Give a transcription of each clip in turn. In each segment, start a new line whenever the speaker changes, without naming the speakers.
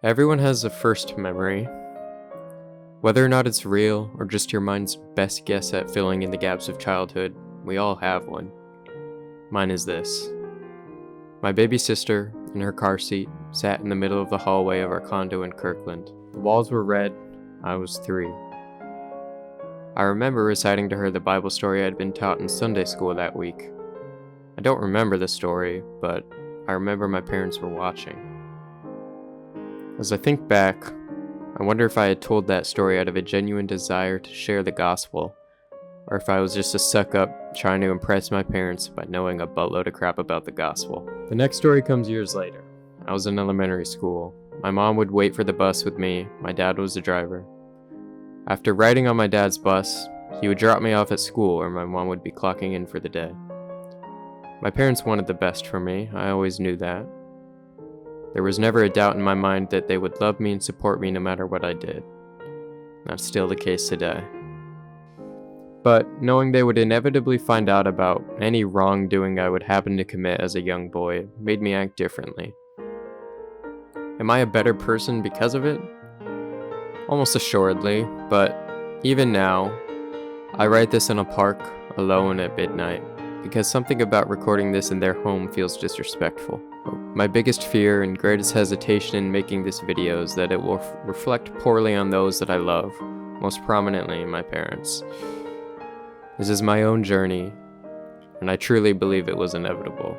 Everyone has a first memory. Whether or not it's real or just your mind's best guess at filling in the gaps of childhood, we all have one. Mine is this. My baby sister, in her car seat, sat in the middle of the hallway of our condo in Kirkland. The walls were red. I was 3. I remember reciting to her the Bible story I had been taught in Sunday school that week. I don't remember the story, but I remember my parents were watching. As I think back, I wonder if I had told that story out of a genuine desire to share the gospel, or if I was just a suck-up trying to impress my parents by knowing a buttload of crap about the gospel. The next story comes years later. I was in elementary school. My mom would wait for the bus with me. My dad was the driver. After riding on my dad's bus, he would drop me off at school where my mom would be clocking in for the day. My parents wanted the best for me. I always knew that. There was never a doubt in my mind that they would love me and support me no matter what I did. That's still the case today. But knowing they would inevitably find out about any wrongdoing I would happen to commit as a young boy made me act differently. Am I a better person because of it? Almost assuredly, but even now, I write this in a park alone at midnight because something about recording this in their home feels disrespectful. My biggest fear and greatest hesitation in making this video is that it will reflect poorly on those that I love, most prominently my parents. This is my own journey, and I truly believe it was inevitable.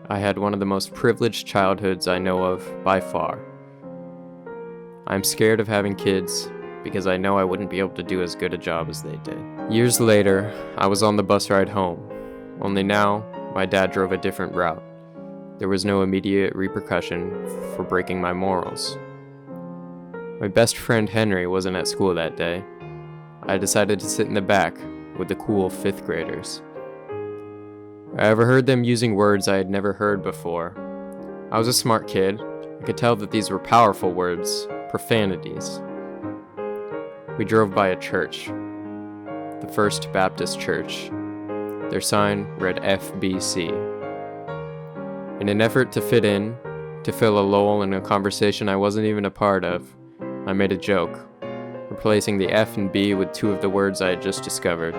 I had one of the most privileged childhoods I know of by far. I'm scared of having kids because I know I wouldn't be able to do as good a job as they did. Years later, I was on the bus ride home, only now my dad drove a different route. There was no immediate repercussion for breaking my morals. My best friend Henry wasn't at school that day. I decided to sit in the back with the cool 5th graders. I overheard them using words I had never heard before. I was a smart kid. I could tell that these were powerful words, profanities. We drove by a church, the First Baptist Church. Their sign read FBC. In an effort to fit in, to fill a lull in a conversation I wasn't even a part of, I made a joke, replacing the F and B with 2 of the words I had just discovered.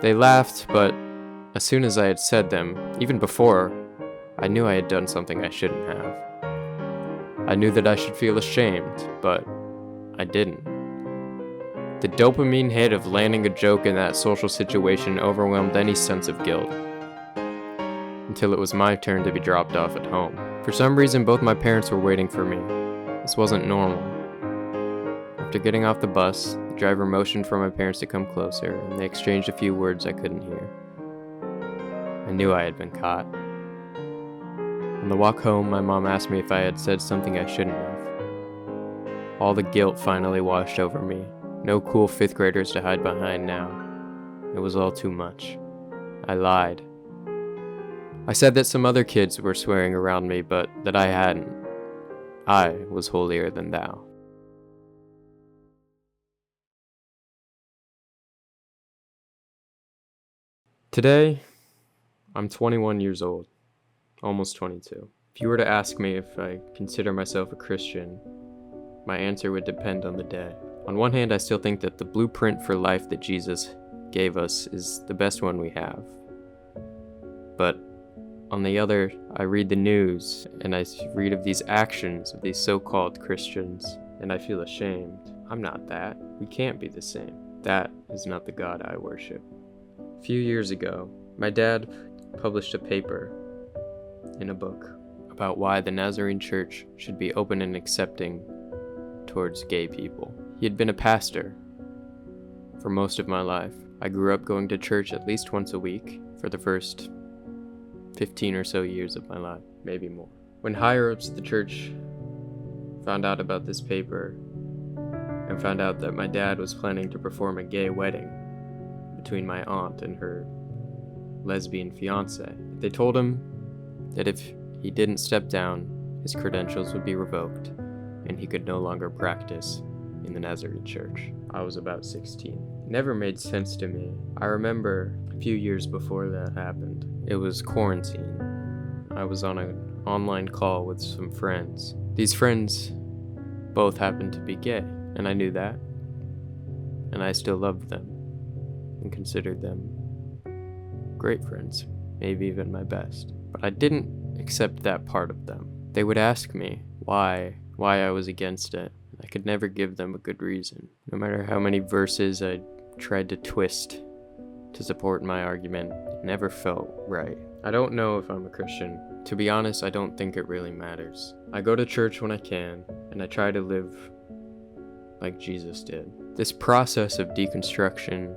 They laughed, but as soon as I had said them, even before, I knew I had done something I shouldn't have. I knew that I should feel ashamed, but I didn't. The dopamine hit of landing a joke in that social situation overwhelmed any sense of guilt, until it was my turn to be dropped off at home. For some reason, both my parents were waiting for me. This wasn't normal. After getting off the bus, the driver motioned for my parents to come closer, and they exchanged a few words I couldn't hear. I knew I had been caught. On the walk home, my mom asked me if I had said something I shouldn't have. All the guilt finally washed over me. No cool 5th graders to hide behind now. It was all too much. I lied. I said that some other kids were swearing around me, but that I hadn't. I was holier than thou. Today, I'm 21 years old, almost 22. If you were to ask me if I consider myself a Christian, my answer would depend on the day. On one hand, I still think that the blueprint for life that Jesus gave us is the best one we have. But on the other, I read the news and I read of these actions of these so-called Christians, and I feel ashamed. I'm not that. We can't be the same. That is not the God I worship. A few years ago, my dad published a paper in a book about why the Nazarene Church should be open and accepting towards gay people. He had been a pastor for most of my life. I grew up going to church at least once a week for the first 15 or so years of my life, maybe more. When higher-ups at the church found out about this paper and found out that my dad was planning to perform a gay wedding between my aunt and her lesbian fiance, they told him that if he didn't step down, his credentials would be revoked and he could no longer practice in the Nazarene Church. I was about 16. It never made sense to me. I remember a few years before that happened, it was quarantine. I was on online call with some friends. These friends both happened to be gay, and I knew that. And I still loved them and considered them great friends, maybe even my best. But I didn't accept that part of them. They would ask me why I was against it. I could never give them a good reason. No matter how many verses I tried to twist to support my argument, it never felt right. I don't know if I'm a Christian. To be honest, I don't think it really matters. I go to church when I can, and I try to live like Jesus did. This process of deconstruction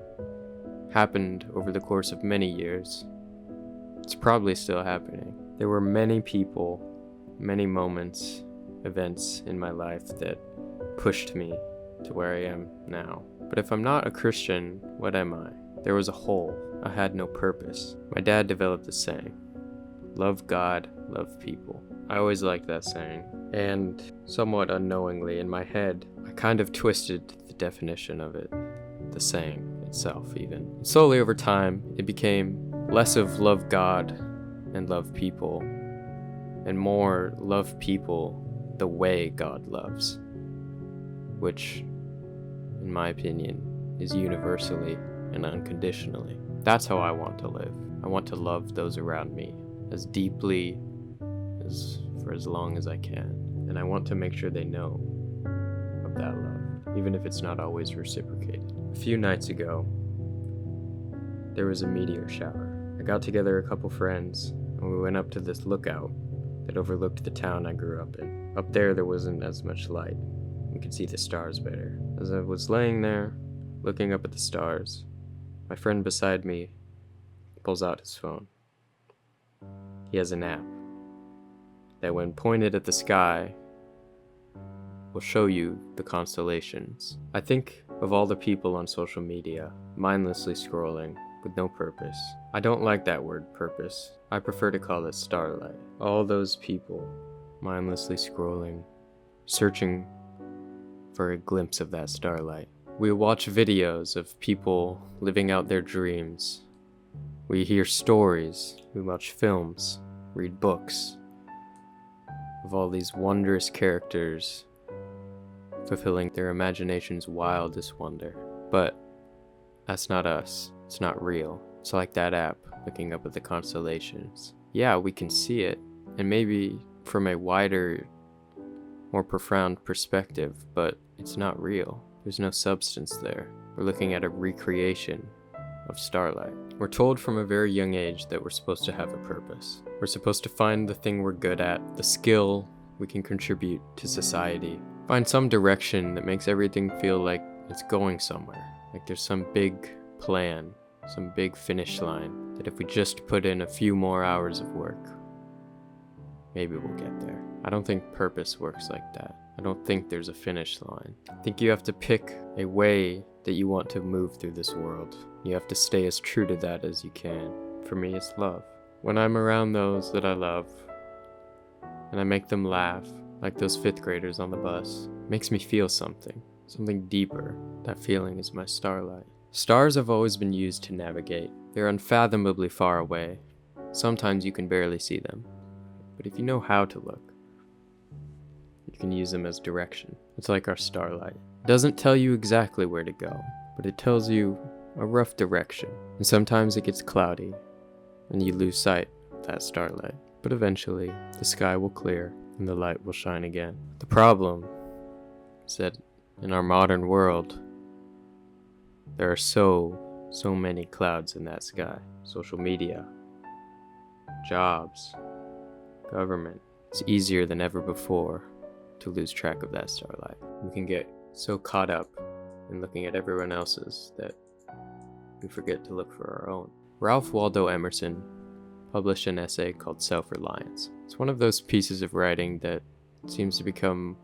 happened over the course of many years. It's probably still happening. There were many people, many moments, events in my life that pushed me to where I am now. But if I'm not a Christian, what am I? There was a hole. I had no purpose. My dad developed a saying: love God, love people. I always liked that saying, and somewhat unknowingly in my head, I kind of twisted the definition of it, the saying itself even. And slowly over time, it became less of love God and love people, and more love people the way God loves, which, in my opinion, is universally and unconditionally. That's how I want to live. I want to love those around me as deeply for as long as I can. And I want to make sure they know of that love, even if it's not always reciprocated. A few nights ago, there was a meteor shower. I got together a couple friends, and we went up to this lookout that overlooked the town I grew up in. Up there wasn't as much light. We could see the stars better. As I was laying there, looking up at the stars, my friend beside me pulls out his phone. He has an app that, when pointed at the sky, will show you the constellations. I think of all the people on social media, mindlessly scrolling with no purpose. I don't like that word, purpose. I prefer to call it starlight. All those people mindlessly scrolling, searching for a glimpse of that starlight. We watch videos of people living out their dreams. We hear stories, we watch films, read books of all these wondrous characters fulfilling their imagination's wildest wonder. But that's not us. It's not real. It's like that app looking up at the constellations. Yeah, we can see it, and maybe from a wider, more profound perspective, but it's not real. There's no substance there. We're looking at a recreation of starlight. We're told from a very young age that we're supposed to have a purpose. We're supposed to find the thing we're good at, the skill we can contribute to society. Find some direction that makes everything feel like it's going somewhere. Like there's some big plan, some big finish line, that if we just put in a few more hours of work, maybe we'll get there. I don't think purpose works like that. I don't think there's a finish line. I think you have to pick a way that you want to move through this world. You have to stay as true to that as you can. For me, it's love. When I'm around those that I love, and I make them laugh, like those 5th graders on the bus, it makes me feel something deeper. That feeling is my starlight. Stars have always been used to navigate. They're unfathomably far away. Sometimes you can barely see them. But if you know how to look, you can use them as direction. It's like our starlight. It doesn't tell you exactly where to go, but it tells you a rough direction. And sometimes it gets cloudy, and you lose sight of that starlight. But eventually, the sky will clear, and the light will shine again. The problem is that in our modern world, there are so many clouds in that sky. Social media, jobs, government. It's easier than ever before to lose track of that starlight. We can get so caught up in looking at everyone else's that we forget to look for our own. Ralph Waldo Emerson published an essay called Self-Reliance. It's one of those pieces of writing that seems to become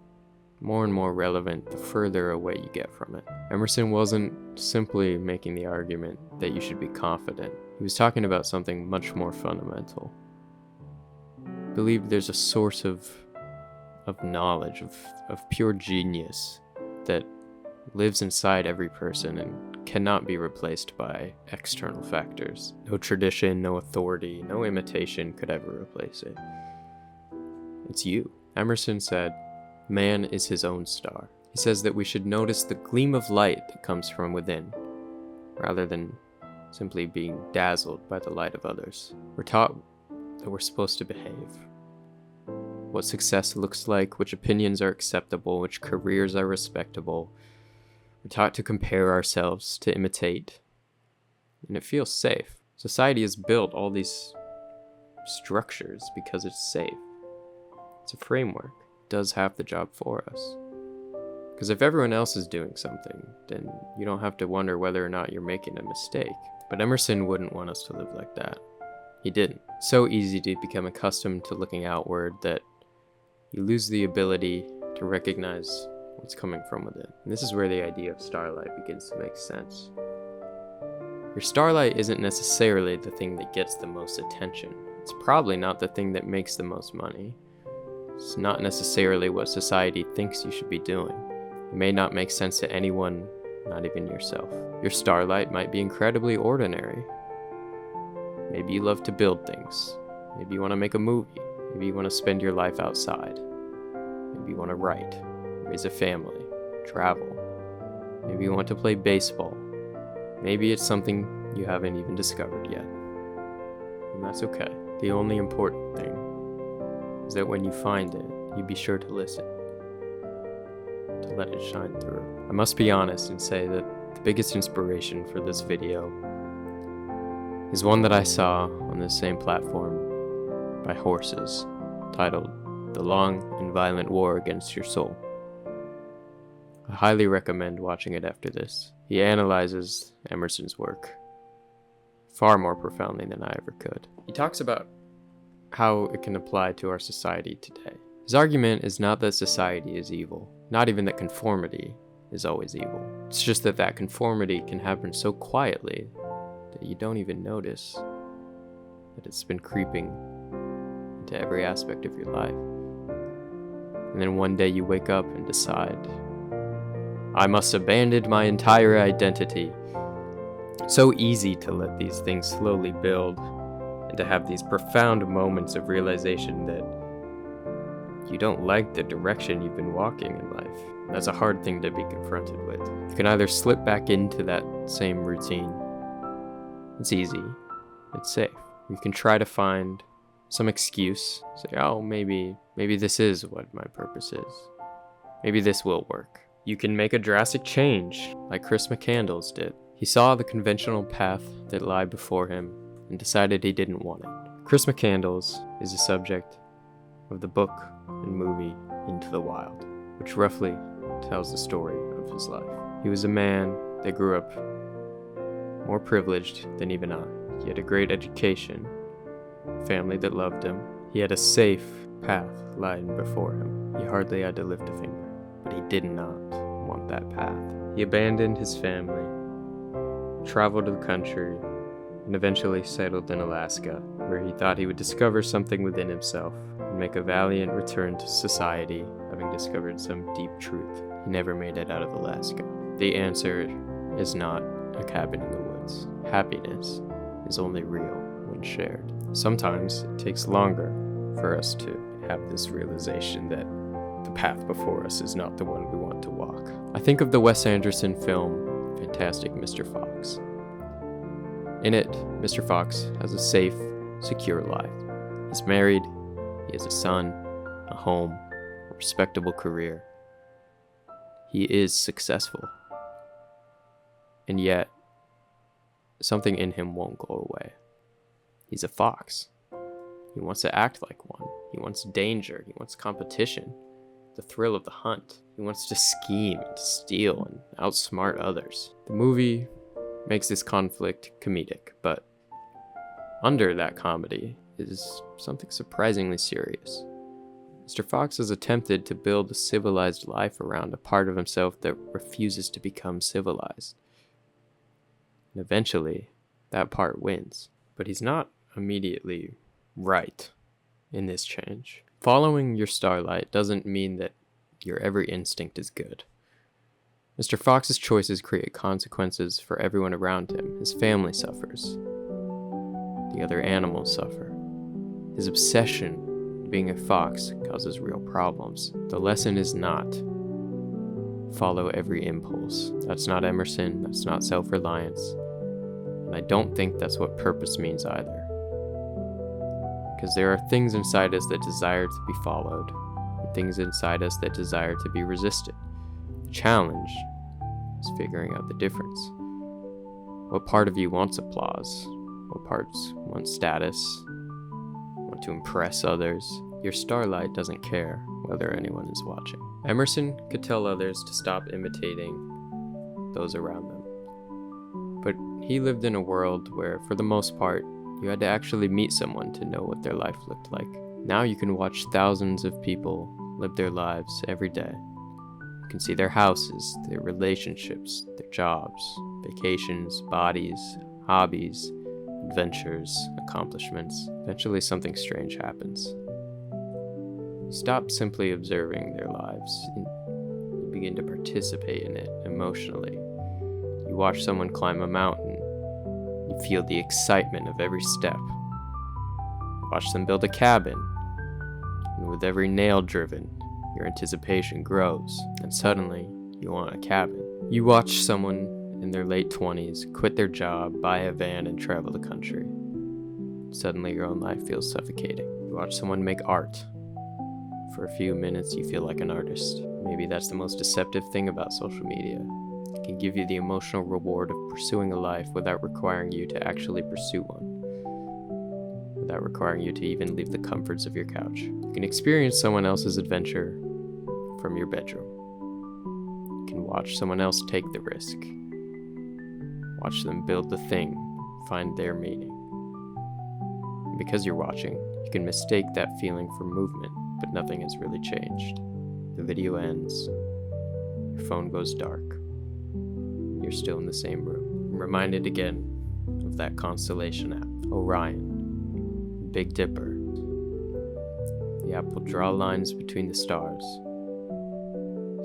more and more relevant the further away you get from it. Emerson wasn't simply making the argument that you should be confident. He was talking about something much more fundamental. I believe there's a source of knowledge, of pure genius that lives inside every person and cannot be replaced by external factors. No tradition, no authority, no imitation could ever replace it. It's you. Emerson said, "Man is his own star." He says that we should notice the gleam of light that comes from within, rather than simply being dazzled by the light of others. We're taught that we're supposed to behave, what success looks like, which opinions are acceptable, which careers are respectable. We're taught to compare ourselves, to imitate, and it feels safe. Society has built all these structures because it's safe. It's a framework. It does half the job for us. Because if everyone else is doing something, then you don't have to wonder whether or not you're making a mistake. But Emerson wouldn't want us to live like that. He didn't. It's so easy to become accustomed to looking outward that you lose the ability to recognize what's coming from within. And this is where the idea of Starlight begins to make sense. Your Starlight isn't necessarily the thing that gets the most attention. It's probably not the thing that makes the most money. It's not necessarily what society thinks you should be doing. It may not make sense to anyone, not even yourself. Your Starlight might be incredibly ordinary. Maybe you love to build things. Maybe you want to make a movie. Maybe you want to spend your life outside. Maybe you want to write, raise a family, travel. Maybe you want to play baseball. Maybe it's something you haven't even discovered yet. And that's okay. The only important thing is that when you find it, you be sure to listen, to let it shine through. I must be honest and say that the biggest inspiration for this video is one that I saw on this same platform by Horses, titled "The Long and Violent War Against Your Soul." I highly recommend watching it after this. He analyzes Emerson's work far more profoundly than I ever could. He talks about how it can apply to our society today. His argument is not that society is evil, not even that conformity is always evil. It's just that that conformity can happen so quietly that you don't even notice that it's been creeping into every aspect of your life. And then one day you wake up and decide, I must abandon my entire identity. It's so easy to let these things slowly build and to have these profound moments of realization that you don't like the direction you've been walking in life. That's a hard thing to be confronted with. You can either slip back into that same routine. It's easy. It's safe. You can try to find some excuse. Say, oh, maybe this is what my purpose is. Maybe this will work. You can make a drastic change, like Chris McCandless did. He saw the conventional path that lay before him and decided he didn't want it. Chris McCandless is the subject of the book and movie Into the Wild, which roughly tells the story of his life. He was a man that grew up more privileged than even I. He had a great education, a family that loved him. He had a safe path lying before him. He hardly had to lift a finger, but he did not want that path. He abandoned his family, traveled the country, and eventually settled in Alaska, where he thought he would discover something within himself and make a valiant return to society, having discovered some deep truth. He never made it out of Alaska. The answer is not a cabin in the woods. Happiness is only real when shared. Sometimes it takes longer for us to have this realization that the path before us is not the one we want to walk. I think of the Wes Anderson film Fantastic Mr. Fox. In it, Mr. Fox has a safe, secure life. He's married, he has a son, a home, a respectable career. He is successful. And yet, something in him won't go away. He's a fox. He wants to act like one. He wants danger. He wants competition. The thrill of the hunt. He wants to scheme and to steal and outsmart others. The movie makes this conflict comedic, but under that comedy is something surprisingly serious. Mr. Fox has attempted to build a civilized life around a part of himself that refuses to become civilized. And eventually, that part wins. But he's not immediately right in this change. Following your Starlight doesn't mean that your every instinct is good. Mr. Fox's choices create consequences for everyone around him. His family suffers. The other animals suffer. His obsession being a fox causes real problems. The lesson is not follow every impulse. That's not Emerson, that's not self-reliance. And I don't think that's what purpose means either. Because there are things inside us that desire to be followed, and things inside us that desire to be resisted. The challenge is figuring out the difference. What part of you wants applause? What parts want status? Want to impress others? Your Starlight doesn't care whether anyone is watching. Emerson could tell others to stop imitating those around them. But he lived in a world where, for the most part, you had to actually meet someone to know what their life looked like. Now you can watch thousands of people live their lives every day. You can see their houses, their relationships, their jobs, vacations, bodies, hobbies, adventures, accomplishments. Eventually something strange happens. You stop simply observing their lives and you begin to participate in it emotionally. You watch someone climb a mountain. You feel the excitement of every step. You watch them build a cabin. And with every nail driven, your anticipation grows. And suddenly, you want a cabin. You watch someone in their late 20s quit their job, buy a van, and travel the country. Suddenly, your own life feels suffocating. You watch someone make art. For a few minutes, you feel like an artist. Maybe that's the most deceptive thing about social media. It can give you the emotional reward of pursuing a life without requiring you to actually pursue one. Without requiring you to even leave the comforts of your couch. You can experience someone else's adventure from your bedroom. You can watch someone else take the risk. Watch them build the thing, find their meaning. And because you're watching, you can mistake that feeling for movement, but nothing has really changed. The video ends, your phone goes dark, you're still in the same room. I'm reminded again of that constellation app, Orion, Big Dipper. The app will draw lines between the stars.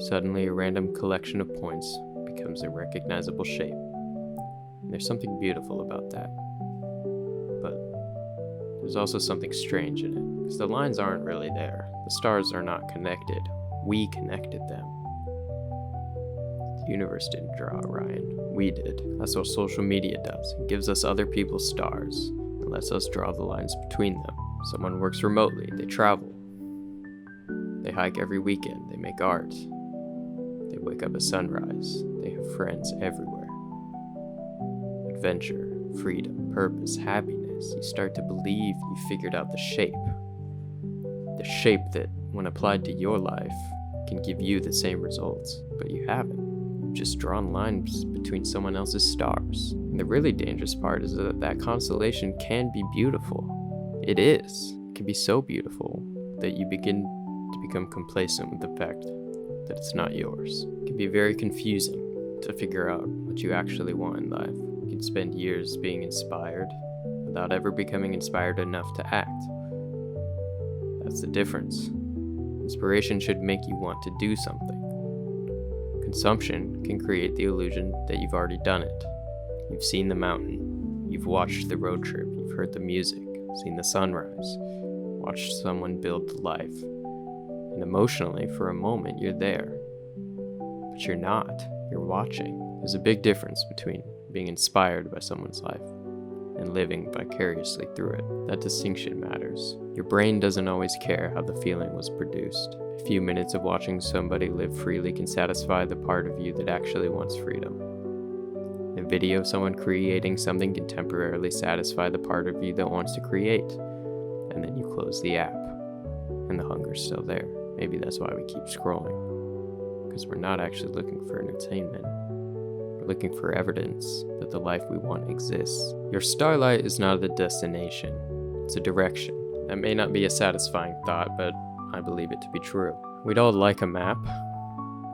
Suddenly, a random collection of points becomes a recognizable shape. And there's something beautiful about that. But there's also something strange in it, because the lines aren't really there. The stars are not connected. We connected them. The universe didn't draw Orion. We did. That's what social media does. It gives us other people's stars and lets us draw the lines between them. Someone works remotely. They travel. They hike every weekend. They make art. They wake up at sunrise. They have friends everywhere. Adventure, freedom, purpose, happiness. You start to believe you figured out the shape. The shape that, when applied to your life, can give you the same results. But you haven't. You've just drawn lines between someone else's stars. And the really dangerous part is that that constellation can be beautiful. It is. It can be so beautiful that you begin to become complacent with the fact that it's not yours. It can be very confusing to figure out what you actually want in life. You can spend years being inspired without ever becoming inspired enough to act. That's the difference. Inspiration should make you want to do something. Consumption can create the illusion that you've already done it. You've seen the mountain, you've watched the road trip, you've heard the music, seen the sunrise, watched someone build life. And emotionally, for a moment, you're there. But you're not. You're watching. There's a big difference between being inspired by someone's life and living vicariously through it. That distinction matters. Your brain doesn't always care how the feeling was produced. A few minutes of watching somebody live freely can satisfy the part of you that actually wants freedom. A video of someone creating something can temporarily satisfy the part of you that wants to create. And then you close the app, and the hunger's still there. Maybe that's why we keep scrolling. Because we're not actually looking for entertainment. We're looking for evidence that the life we want exists. Your Starlight is not a destination. It's a direction. That may not be a satisfying thought, but I believe it to be true. We'd all like a map.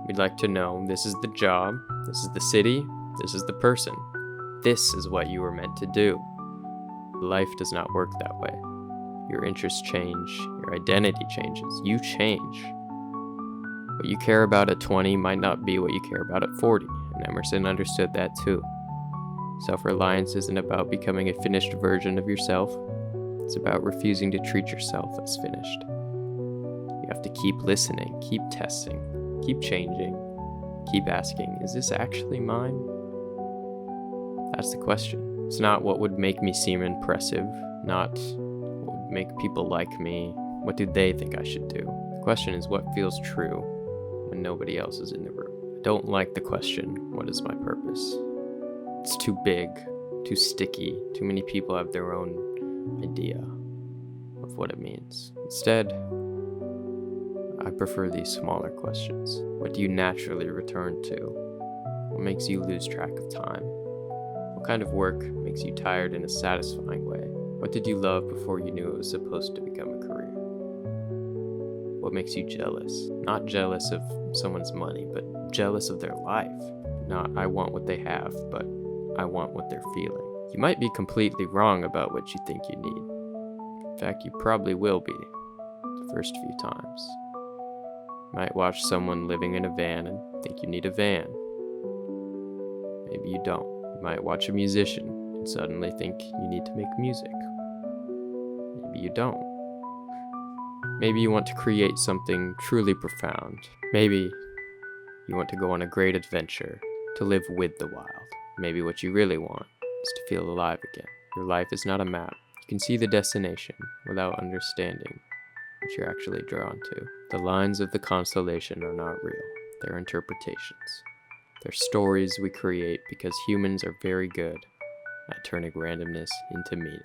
We'd like to know this is the job, this is the city, this is the person. This is what you were meant to do. Life does not work that way. Your interests change, your identity changes, you change. What you care about at 20 might not be what you care about at 40, and Emerson understood that too. Self-reliance isn't about becoming a finished version of yourself. It's about refusing to treat yourself as finished. You have to keep listening, keep testing, keep changing, keep asking, is this actually mine? That's the question. It's not what would make me seem impressive, not what would make people like me. What do they think I should do? The question is what feels true when nobody else is in the room. I don't like the question, what is my purpose? It's too big, too sticky. Too many people have their own idea of what it means. Instead, I prefer these smaller questions. What do you naturally return to? What makes you lose track of time? What kind of work makes you tired in a satisfying way? What did you love before you knew it was supposed to become a career? What makes you jealous? Not jealous of someone's money, but jealous of their life. Not I want what they have, but I want what they're feeling. You might be completely wrong about what you think you need. In fact, you probably will be the first few times. You might watch someone living in a van and think you need a van. Maybe you don't. You might watch a musician and suddenly think you need to make music. Maybe you don't. Maybe you want to create something truly profound. Maybe you want to go on a great adventure, to live with the wild. Maybe what you really want is to feel alive again. Your life is not a map. You can see the destination without understanding what you're actually drawn to. The lines of the constellation are not real. They're interpretations. They're stories we create because humans are very good at turning randomness into meaning.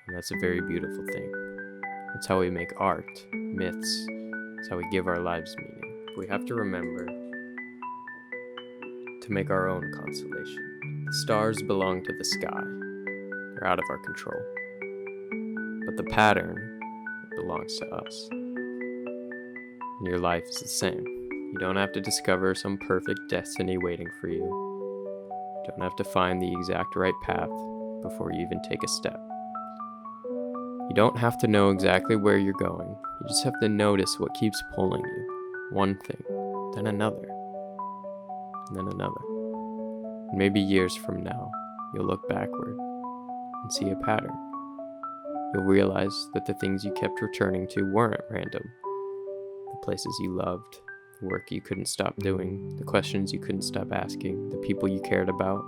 And that's a very beautiful thing. That's how we make art, myths. That's how we give our lives meaning. We have to remember to make our own constellation. The stars belong to the sky. They're out of our control. But the pattern belongs to us. And your life is the same. You don't have to discover some perfect destiny waiting for you. You don't have to find the exact right path before you even take a step. You don't have to know exactly where you're going. You just have to notice what keeps pulling you. One thing, then another, and then another. And maybe years from now, you'll look backward and see a pattern. You'll realize that the things you kept returning to weren't random. The places you loved, the work you couldn't stop doing, the questions you couldn't stop asking, the people you cared about.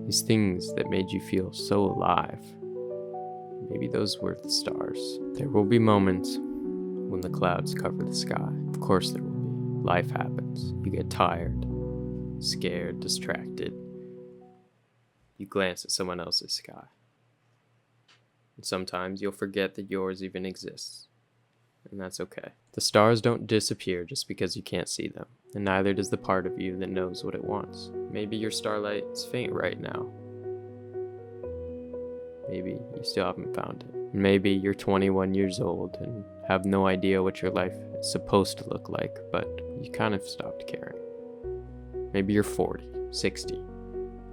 These things that made you feel so alive. Maybe those were the stars. There will be moments when the clouds cover the sky. Of course there will be. Life happens. You get tired, scared, distracted. You glance at someone else's sky. And sometimes you'll forget that yours even exists. And that's okay. The stars don't disappear just because you can't see them. And neither does the part of you that knows what it wants. Maybe your starlight is faint right now. Maybe you still haven't found it. Maybe you're 21 years old and have no idea what your life is supposed to look like, but you kind of stopped caring. Maybe you're 40, 60.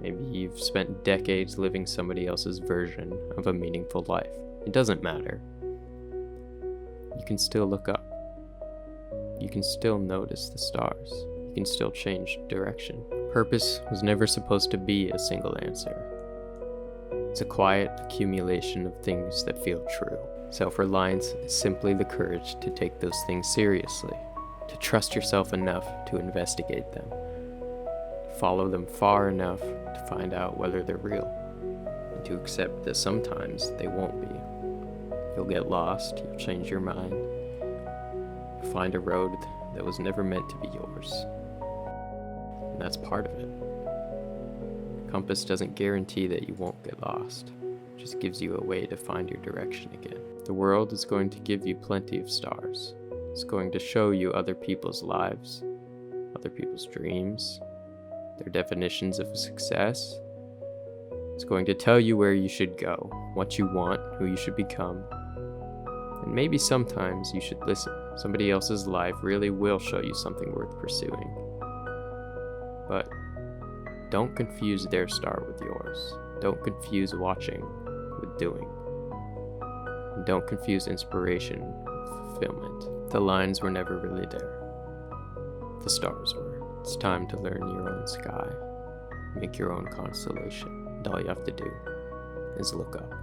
Maybe you've spent decades living somebody else's version of a meaningful life. It doesn't matter. You can still look up. You can still notice the stars. You can still change direction. Purpose was never supposed to be a single answer. It's a quiet accumulation of things that feel true. Self-reliance is simply the courage to take those things seriously, to trust yourself enough to investigate them, to follow them far enough to find out whether they're real, and to accept that sometimes they won't be. You'll get lost, you'll change your mind, you'll find a road that was never meant to be yours. And that's part of it. Compass doesn't guarantee that you won't get lost. It just gives you a way to find your direction again. The world is going to give you plenty of stars. It's going to show you other people's lives, other people's dreams, their definitions of success. It's going to tell you where you should go, what you want, who you should become. And maybe sometimes you should listen. Somebody else's life really will show you something worth pursuing. But don't confuse their star with yours. Don't confuse watching with doing. And don't confuse inspiration with fulfillment. The lines were never really there. The stars were. It's time to learn your own sky. Make your own constellation. And all you have to do is look up.